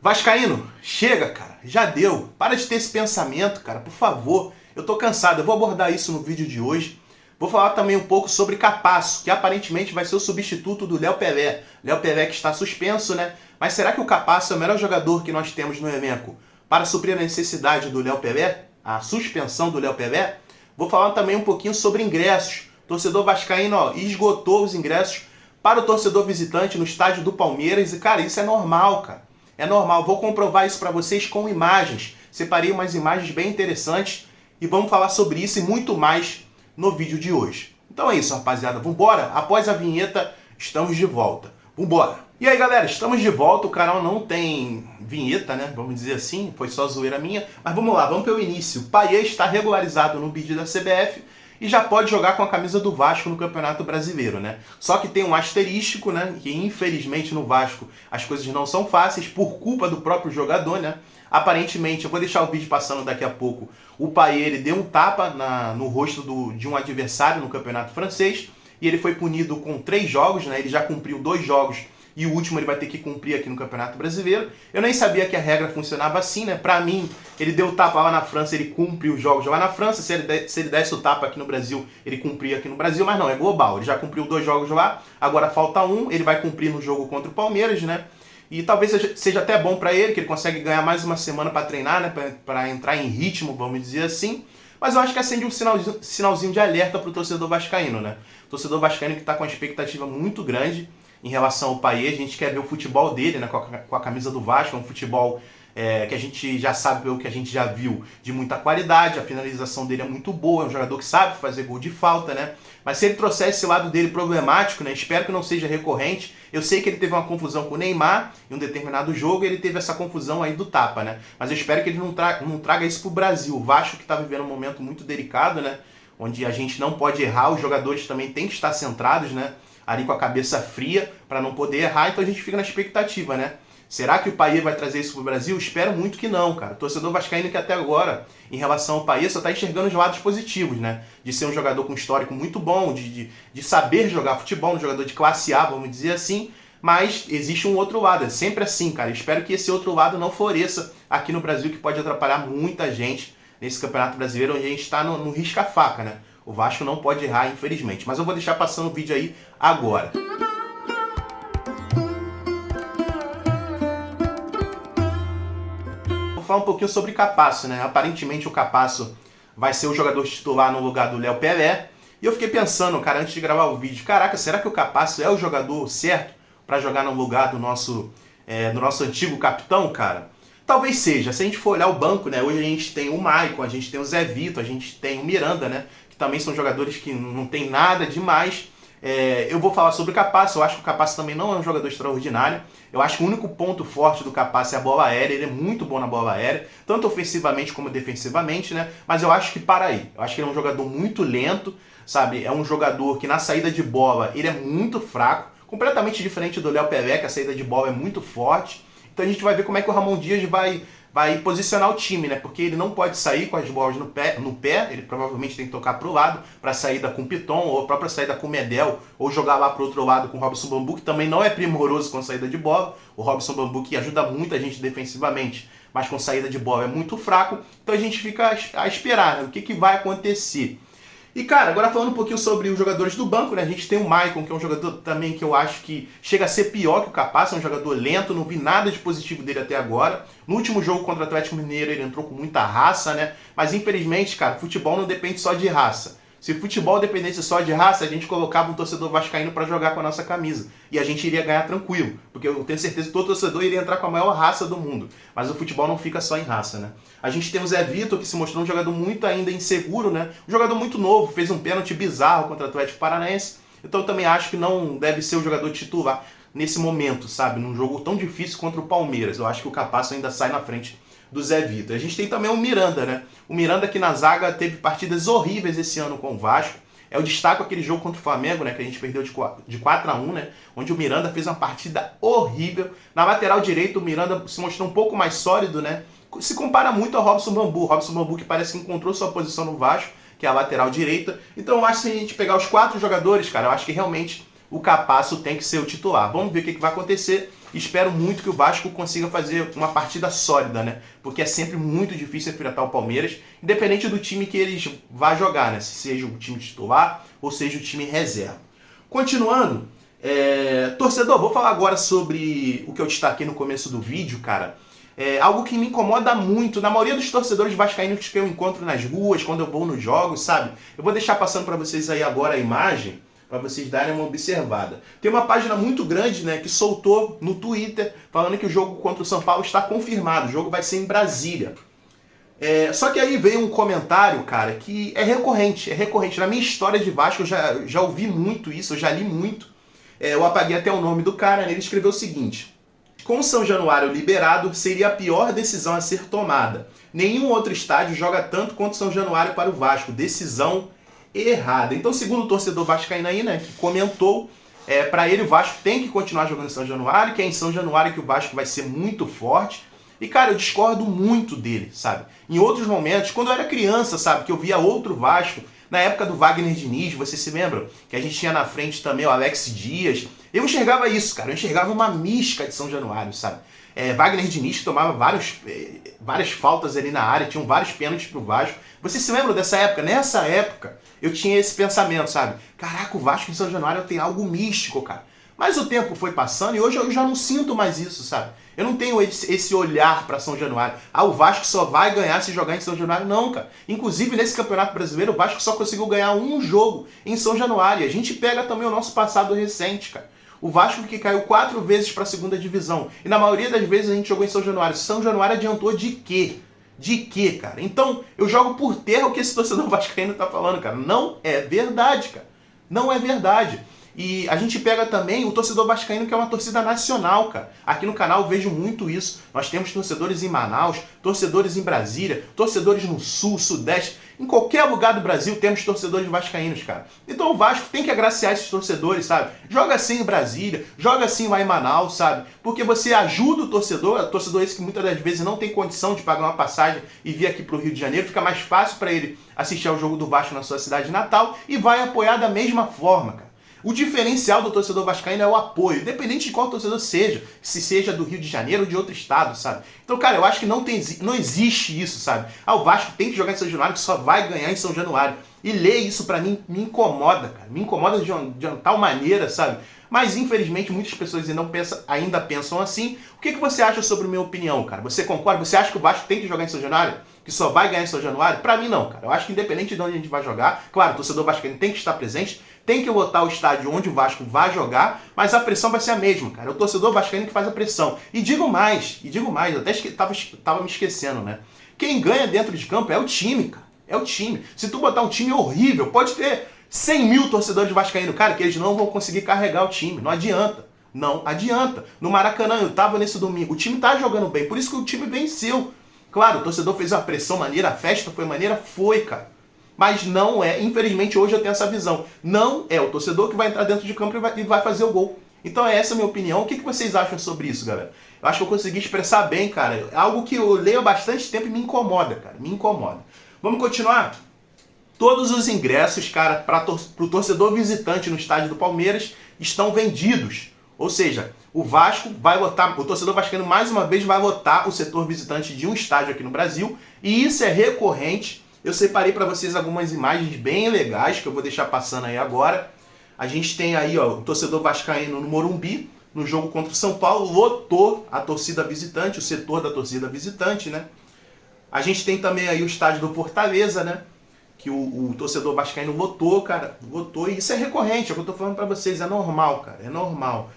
Vascaíno, chega, cara. Já deu. Para de ter esse pensamento, cara, por favor. Eu tô cansado. Eu vou abordar isso no vídeo de hoje. Vou falar também um pouco sobre Capasso, que aparentemente vai ser o substituto do Léo Pelé. Léo Pelé que está suspenso, né? Mas será que o Capasso é o melhor jogador que nós temos no elenco para suprir a necessidade do Léo Pelé? A suspensão do Léo Pelé? Vou falar também um pouquinho sobre ingressos. O torcedor vascaíno, esgotou os ingressos para o torcedor visitante no estádio do Palmeiras. E, cara, isso é normal, cara. É normal. Vou comprovar isso para vocês com imagens. Separei umas imagens bem interessantes e vamos falar sobre isso e muito mais no vídeo de hoje. Então é isso, rapaziada. Vambora? Após a vinheta, estamos de volta. Vambora! E aí, galera, estamos de volta. O canal não tem vinheta, né? Vamos dizer assim. Foi só zoeira minha. Mas vamos lá, vamos pelo início. O Payet está regularizado no bid da CBF e já pode jogar com a camisa do Vasco no Campeonato Brasileiro, né? Só que tem um asterístico, né? Que infelizmente no Vasco as coisas não são fáceis por culpa do próprio jogador, né? Aparentemente, eu vou deixar o vídeo passando daqui a pouco, o Payet ele deu um tapa no rosto de um adversário no Campeonato Francês e ele foi punido com 3 jogos, né? Ele já cumpriu 2 jogos e o último ele vai ter que cumprir aqui no Campeonato Brasileiro. Eu nem sabia que a regra funcionava assim, né? Pra mim, ele deu o tapa lá na França, ele cumpre os jogos lá na França. Se ele desse o tapa aqui no Brasil, ele cumpria aqui no Brasil, mas não, é global. Ele já cumpriu 2 jogos lá, agora falta um, ele vai cumprir no jogo contra o Palmeiras, né? E talvez seja até bom pra ele, que ele consegue ganhar mais uma semana pra treinar, né? Pra entrar em ritmo, vamos dizer assim. Mas eu acho que acende um sinalzinho de alerta pro torcedor vascaíno, né? O torcedor vascaíno que tá com uma expectativa muito grande em relação ao Payet. A gente quer ver o futebol dele, né, com a camisa do Vasco. É um futebol que a gente já sabe, pelo que a gente já viu, de muita qualidade. A finalização dele é muito boa, é um jogador que sabe fazer gol de falta, né? Mas se ele trouxer esse lado dele problemático, né, espero que não seja recorrente. Eu sei que ele teve uma confusão com o Neymar em um determinado jogo, e ele teve essa confusão aí do tapa, né? Mas eu espero que ele não traga isso pro Brasil. O Vasco que está vivendo um momento muito delicado, né? Onde a gente não pode errar, os jogadores também têm que estar centrados, né? Ali com a cabeça fria para não poder errar, então a gente fica na expectativa, né? Será que o Payet vai trazer isso pro Brasil? Espero muito que não, cara. O torcedor vascaíno que até agora, em relação ao Payet, só tá enxergando os lados positivos, né? De ser um jogador com histórico muito bom, de saber jogar futebol, um jogador de classe A, vamos dizer assim, mas existe um outro lado, é sempre assim, cara. Espero que esse outro lado não floresça aqui no Brasil, que pode atrapalhar muita gente nesse Campeonato Brasileiro, onde a gente está no risca-faca, né? O Vasco não pode errar, infelizmente. Mas eu vou deixar passando o vídeo aí agora. Vou falar um pouquinho sobre Capasso, né? Aparentemente o Capasso vai ser o jogador titular no lugar do Léo Pelé. E eu fiquei pensando, cara, antes de gravar o vídeo, caraca, será que o Capasso é o jogador certo para jogar no lugar do nosso antigo capitão, cara? Talvez seja. Se a gente for olhar o banco, né? Hoje a gente tem o Maicon, a gente tem o Zé Vitor, a gente tem o Miranda, né? Que também são jogadores que não tem nada demais. Eu vou falar sobre o Capasso. Eu acho que o Capasso também não é um jogador extraordinário. Eu acho que o único ponto forte do Capasso é a bola aérea. Ele é muito bom na bola aérea, tanto ofensivamente como defensivamente, né? Mas eu acho que para aí. Eu acho que ele é um jogador muito lento, sabe? É um jogador que na saída de bola ele é muito fraco, completamente diferente do Léo Pelé, que a saída de bola é muito forte. Então a gente vai ver como é que o Ramon Dias vai posicionar o time, né? Porque ele não pode sair com as bolas no pé, ele provavelmente tem que tocar pro lado para saída com o Piton, ou a própria saída com o Medel, ou jogar lá pro outro lado com o Robson Bambu, que também não é primoroso com saída de bola. O Robson Bambu que ajuda muito a gente defensivamente, mas com saída de bola é muito fraco. Então a gente fica a esperar, né? O que vai acontecer. E, cara, agora falando um pouquinho sobre os jogadores do banco, né? A gente tem o Maicon, que é um jogador também que eu acho que chega a ser pior que o Capasso, é um jogador lento, não vi nada de positivo dele até agora. No último jogo contra o Atlético Mineiro ele entrou com muita raça, né? Mas infelizmente, cara, futebol não depende só de raça. Se futebol dependesse só de raça, a gente colocava um torcedor vascaíno para jogar com a nossa camisa. E a gente iria ganhar tranquilo. Porque eu tenho certeza que todo torcedor iria entrar com a maior raça do mundo. Mas o futebol não fica só em raça, né? A gente tem o Zé Vitor, que se mostrou um jogador muito ainda inseguro, né? Um jogador muito novo, fez um pênalti bizarro contra o Atlético Paranaense. Então eu também acho que não deve ser o jogador titular nesse momento, sabe? Num jogo tão difícil contra o Palmeiras. Eu acho que o Capasso ainda sai na frente do Zé Vitor. A gente tem também o Miranda, né? O Miranda que na zaga teve partidas horríveis esse ano com o Vasco. Eu destaco aquele jogo contra o Flamengo, né? Que a gente perdeu de 4-1, né? Onde o Miranda fez uma partida horrível. Na lateral direita o Miranda se mostrou um pouco mais sólido, né? Se compara muito ao Robson Bambu. O Robson Bambu que parece que encontrou sua posição no Vasco, que é a lateral direita. Então eu acho que se a gente pegar os 4 jogadores, cara, eu acho que realmente o Capasso tem que ser o titular. Vamos ver o que vai acontecer. Espero muito que o Vasco consiga fazer uma partida sólida, né? Porque é sempre muito difícil enfrentar o Palmeiras, independente do time que eles vá jogar, né? Se seja o time titular ou seja o time reserva. Continuando, torcedor, vou falar agora sobre o que eu destaquei no começo do vídeo, cara. Algo que me incomoda muito, na maioria dos torcedores vascaínos que eu encontro nas ruas, quando eu vou nos jogos, sabe? Eu vou deixar passando para vocês aí agora a imagem, para vocês darem uma observada. Tem uma página muito grande, né, que soltou no Twitter, falando que o jogo contra o São Paulo está confirmado, o jogo vai ser em Brasília. Só que aí veio um comentário, cara, que é recorrente. Na minha história de Vasco eu já ouvi muito isso, eu já li muito. Eu apaguei até o nome do cara, né? Ele escreveu o seguinte: com São Januário liberado, seria a pior decisão a ser tomada. Nenhum outro estádio joga tanto quanto São Januário para o Vasco. Decisão errada. Então, segundo o torcedor vascaíno aí, né, que comentou, para ele o Vasco tem que continuar jogando em São Januário, que é em São Januário que o Vasco vai ser muito forte. E, cara, eu discordo muito dele, sabe? Em outros momentos, quando eu era criança, sabe, que eu via outro Vasco, na época do Wagner Diniz, vocês se lembram? Que a gente tinha na frente também o Alex Dias. Eu enxergava isso, cara. Eu enxergava uma mística de São Januário, sabe? Wagner Diniz tomava várias faltas ali na área, tinham vários pênaltis pro Vasco. Vocês se lembram dessa época? Nessa época, eu tinha esse pensamento, sabe? Caraca, o Vasco em São Januário tem algo místico, cara. Mas o tempo foi passando e hoje eu já não sinto mais isso, sabe? Eu não tenho esse olhar para São Januário. O Vasco só vai ganhar se jogar em São Januário. Não, cara. Inclusive, nesse Campeonato Brasileiro, o Vasco só conseguiu ganhar um jogo em São Januário. E a gente pega também o nosso passado recente, cara. O Vasco que caiu 4 vezes para a segunda divisão. E na maioria das vezes a gente jogou em São Januário. São Januário adiantou de quê? De quê, cara? Então, eu jogo por terra o que esse torcedor vascaíno tá falando, cara. Não é verdade, cara. Não é verdade. E a gente pega também o torcedor vascaíno, que é uma torcida nacional, cara. Aqui no canal eu vejo muito isso. Nós temos torcedores em Manaus, torcedores em Brasília, torcedores no Sul, Sudeste. Em qualquer lugar do Brasil temos torcedores vascaínos, cara. Então o Vasco tem que agraciar esses torcedores, sabe? Joga assim em Brasília, joga assim lá em Manaus, sabe? Porque você ajuda o torcedor esse que muitas das vezes não tem condição de pagar uma passagem e vir aqui pro Rio de Janeiro. Fica mais fácil para ele assistir ao jogo do Vasco na sua cidade natal e vai apoiar da mesma forma, cara. O diferencial do torcedor vascaíno é o apoio, independente de qual torcedor seja, se seja do Rio de Janeiro ou de outro estado, sabe? Então, cara, eu acho que não existe isso, sabe? O Vasco tem que jogar em São Januário, que só vai ganhar em São Januário. E ler isso pra mim me incomoda, cara. Me incomoda de uma tal maneira, sabe? Mas, infelizmente, muitas pessoas ainda pensam assim. O que você acha sobre a minha opinião, cara? Você concorda? Você acha que o Vasco tem que jogar em São Januário? Que só vai ganhar em São Januário? Pra mim, não, cara. Eu acho que independente de onde a gente vai jogar, claro, o torcedor vascaíno tem que estar presente, tem que lotar o estádio onde o Vasco vai jogar, mas a pressão vai ser a mesma, cara. É o torcedor vascaíno que faz a pressão. E digo mais, até tava me esquecendo, né? Quem ganha dentro de campo é o time, cara. É o time. Se tu botar um time horrível, pode ter 100 mil torcedores vascaíno, cara, que eles não vão conseguir carregar o time. Não adianta. Não adianta. No Maracanã, eu tava nesse domingo, o time tá jogando bem, por isso que o time venceu. Claro, o torcedor fez uma pressão maneira, a festa foi maneira, foi, cara. Mas não é, infelizmente hoje eu tenho essa visão, não é o torcedor que vai entrar dentro de campo e vai fazer o gol. Então essa é a minha opinião. O que vocês acham sobre isso, galera? Eu acho que eu consegui expressar bem, cara. É algo que eu leio há bastante tempo e me incomoda, cara. Me incomoda. Vamos continuar? Todos os ingressos, cara, para o torcedor visitante no estádio do Palmeiras estão vendidos. Ou seja, o Vasco vai lotar, o torcedor vascaíno mais uma vez vai lotar o setor visitante de um estádio aqui no Brasil. E isso é recorrente. Eu separei para vocês algumas imagens bem legais que eu vou deixar passando aí agora. A gente tem aí, ó, o torcedor vascaíno no Morumbi, no jogo contra o São Paulo, lotou a torcida visitante, o setor da torcida visitante, né? A gente tem também aí o estádio do Fortaleza, né? Que o torcedor vascaíno lotou, cara, lotou, e isso é recorrente, é o que eu tô falando para vocês, é normal, cara, é normal.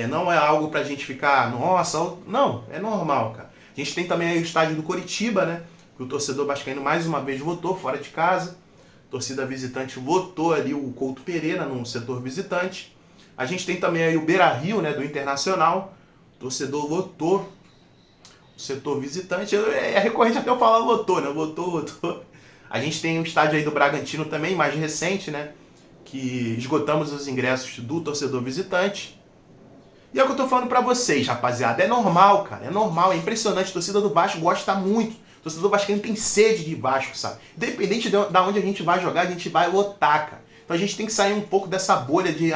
Não é algo pra gente ficar, nossa, não, é normal, cara. A gente tem também aí o estádio do Coritiba, né? Que o torcedor vascaíno mais uma vez votou fora de casa. A torcida visitante votou ali o Couto Pereira no setor visitante. A gente tem também aí o Beira-Rio, né, do Internacional. O torcedor votou o setor visitante. É recorrente até eu falar votou, né? Votou. A gente tem o estádio aí do Bragantino também, mais recente, né? Que esgotamos os ingressos do torcedor visitante. E é o que eu tô falando pra vocês, rapaziada. É normal, cara. É normal, é impressionante. A torcida do Vasco gosta muito. O torcedor vascaíno tem sede de Vasco, sabe? Independente de onde a gente vai jogar, a gente vai lotar, cara. Então a gente tem que sair um pouco dessa bolha de,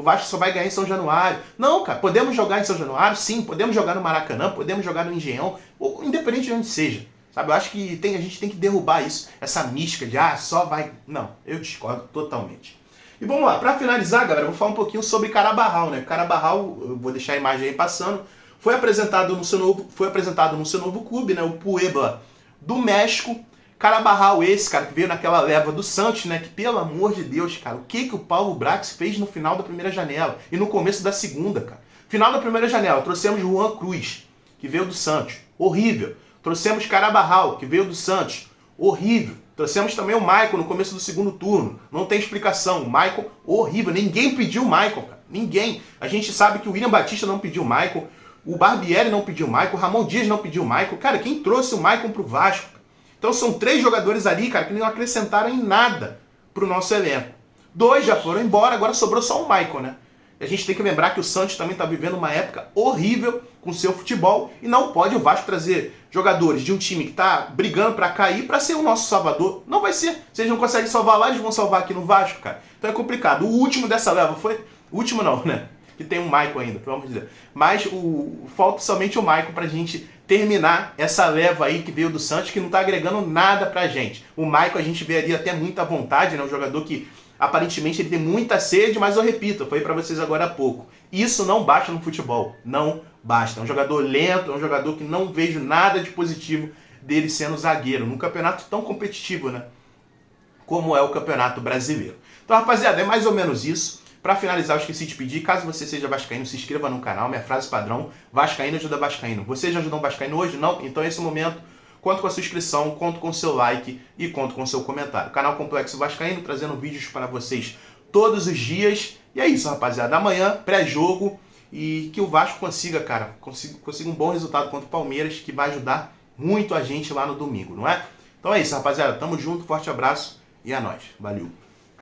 o Vasco só vai ganhar em São Januário. Não, cara, podemos jogar em São Januário? Sim, podemos jogar no Maracanã, podemos jogar no Engenhão, ou independente de onde seja. Sabe, eu acho que a gente tem que derrubar isso, essa mística de, só vai... Não, eu discordo totalmente. E vamos lá, pra finalizar, galera, eu vou falar um pouquinho sobre Carabarral, né? Carabarral, eu vou deixar a imagem aí passando, foi apresentado no seu novo clube, né? O Puebla do México. Carabarral esse, cara, que veio naquela leva do Santos, né? Que, pelo amor de Deus, cara, o que o Paulo Brax fez no final da primeira janela e no começo da segunda, cara? Final da primeira janela, trouxemos Juan Cruz, que veio do Santos. Horrível. Trouxemos Carabarral, que veio do Santos. Horrível. Trouxemos também o Maicon no começo do segundo turno. Não tem explicação. O Maicon, horrível. Ninguém pediu o Maicon, cara. Ninguém. A gente sabe que o William Batista não pediu o Maicon. O Barbieri não pediu o Maicon. O Ramon Dias não pediu o Maicon. Cara, quem trouxe o Maicon pro Vasco? Então são 3 jogadores ali, cara, que não acrescentaram em nada pro nosso elenco. 2 já foram embora, agora sobrou só o Maicon, né? E a gente tem que lembrar que o Santos também está vivendo uma época horrível com seu futebol e não pode o Vasco trazer jogadores de um time que está brigando para cair para ser o nosso salvador. Não vai ser. Se eles não conseguem salvar lá, eles vão salvar aqui no Vasco, cara. Então é complicado. O último dessa leva foi... O último não, né? Que tem um Maicon ainda, vamos dizer. Mas falta somente o Maicon pra gente terminar essa leva aí que veio do Santos, que não tá agregando nada pra gente. O Maicon a gente vê ali até muita vontade, né? Um jogador que aparentemente ele tem muita sede, mas eu repito, eu falei pra vocês agora há pouco. Isso não basta no futebol. Não basta. É um jogador lento, é um jogador que não vejo nada de positivo dele sendo zagueiro. Num campeonato tão competitivo, né? Como é o Campeonato Brasileiro. Então, rapaziada, é mais ou menos isso. Para finalizar, eu esqueci de pedir, caso você seja vascaíno, se inscreva no canal, minha frase padrão, vascaíno ajuda vascaíno. Você já ajudou um vascaíno hoje? Não? Então esse momento, conto com a sua inscrição, conto com o seu like e conto com o seu comentário. Canal Complexo Vascaíno, trazendo vídeos para vocês todos os dias. E é isso, rapaziada. Amanhã, pré-jogo, e que o Vasco consiga, cara, consiga um bom resultado contra o Palmeiras, que vai ajudar muito a gente lá no domingo, não é? Então é isso, rapaziada. Tamo junto, forte abraço e é nóis. Valeu!